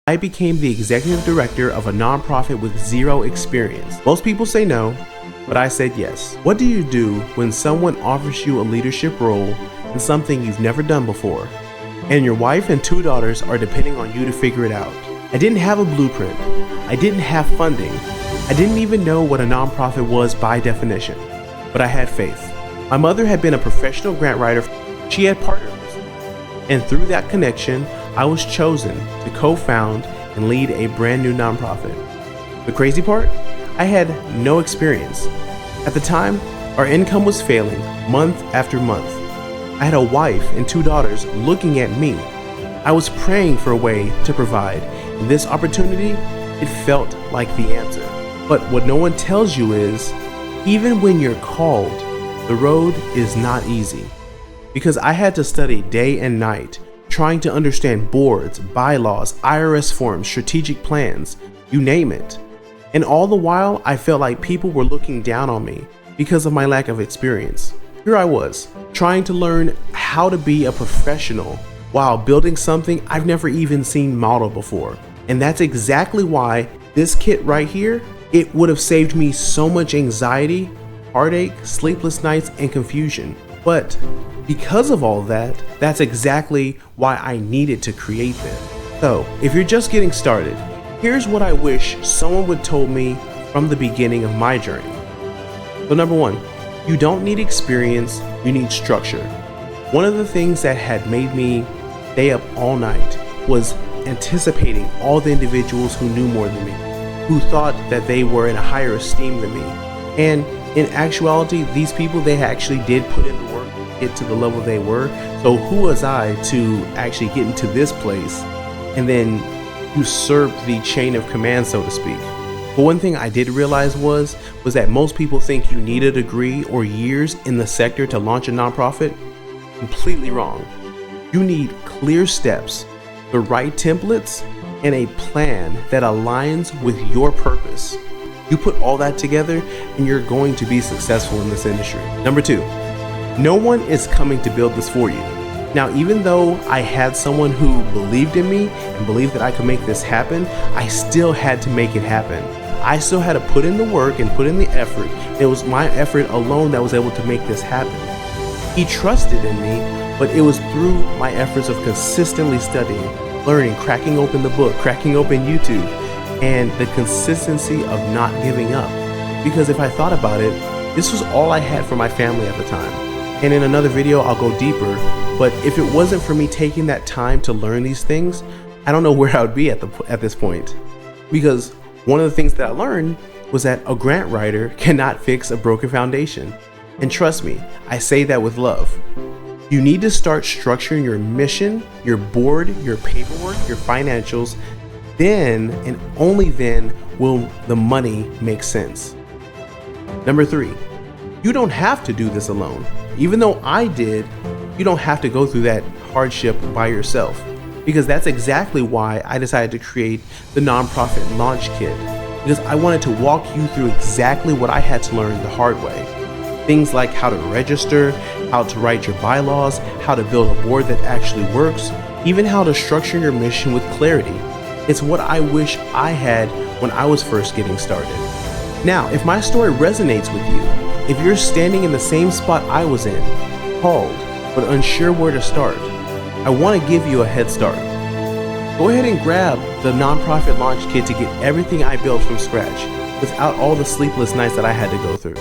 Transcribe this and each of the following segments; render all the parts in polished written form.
I became the executive director of a nonprofit with zero experience. Most people say no, but I said yes. What do you do when someone offers you a leadership role in something you've never done before, and your wife and 2 daughters are depending on you to figure it out? I didn't have a blueprint. I didn't have funding. I didn't even know what a nonprofit was by definition, but I had faith. My mother had been a professional grant writer. She had partners, and through that connection, I was chosen to co-found and lead a brand new nonprofit. The crazy part? I had no experience. At the time, our income was failing month after month. I had a wife and 2 daughters looking at me. I was praying for a way to provide. And this opportunity, it felt like the answer. But what no one tells you is, even when you're called, the road is not easy. Because I had to study day and night, trying to understand boards, bylaws, IRS forms, strategic plans, you name it. And all the while, I felt like people were looking down on me because of my lack of experience. Here I was, trying to learn how to be a professional while building something I've never even seen modeled before. And that's exactly why this kit right here, it would have saved me so much anxiety, heartache, sleepless nights, and confusion. But because of all that, that's exactly why I needed to create this. So, if you're just getting started, here's what I wish someone would told me from the beginning of my journey. So number 1, you don't need experience, you need structure. One of the things that had made me stay up all night was anticipating all the individuals who knew more than me, who thought that they were in a higher esteem than me. And in actuality, these people, they actually did put in the work to get to the level they were. So who was I to actually get into this place and then usurp the chain of command, so to speak? But one thing I did realize was that most people think you need a degree or years in the sector to launch a nonprofit. Completely wrong. You need clear steps, the right templates, and a plan that aligns with your purpose. You put all that together and you're going to be successful in this industry. Number 2, no one is coming to build this for you. Now, even though I had someone who believed in me and believed that I could make this happen, I still had to make it happen. I still had to put in the work and put in the effort. It was my effort alone that was able to make this happen. He trusted in me, but it was through my efforts of consistently studying, learning, cracking open the book, cracking open YouTube, and the consistency of not giving up. Because if I thought about it, this was all I had for my family at the time. And in another video, I'll go deeper, but if it wasn't for me taking that time to learn these things, I don't know where I would be at this point. Because one of the things that I learned was that a grant writer cannot fix a broken foundation. And trust me, I say that with love. You need to start structuring your mission, your board, your paperwork, your financials. Then and only then will the money make sense. Number 3, you don't have to do this alone. Even though I did, you don't have to go through that hardship by yourself. Because that's exactly why I decided to create the nonprofit launch kit. Because I wanted to walk you through exactly what I had to learn the hard way. Things like how to register, how to write your bylaws, how to build a board that actually works, even how to structure your mission with clarity. It's what I wish I had when I was first getting started. Now, if my story resonates with you, if you're standing in the same spot I was in, called, but unsure where to start, I want to give you a head start. Go ahead and grab the nonprofit launch kit to get everything I built from scratch, without all the sleepless nights that I had to go through.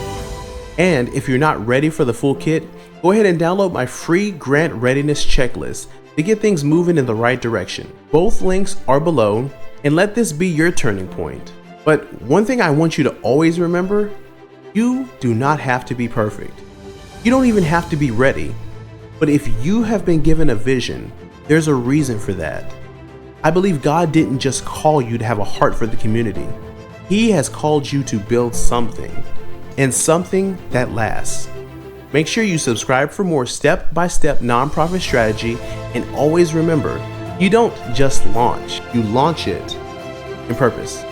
And if you're not ready for the full kit, go ahead and download my free grant readiness checklist to get things moving in the right direction. Both links are below, and let this be your turning point. But one thing I want you to always remember, you do not have to be perfect. You don't even have to be ready. But if you have been given a vision, there's a reason for that. I believe God didn't just call you to have a heart for the community. He has called you to build something, and something that lasts. Make sure you subscribe for more step-by-step nonprofit strategy, and always remember, you don't just launch, you launch it in purpose.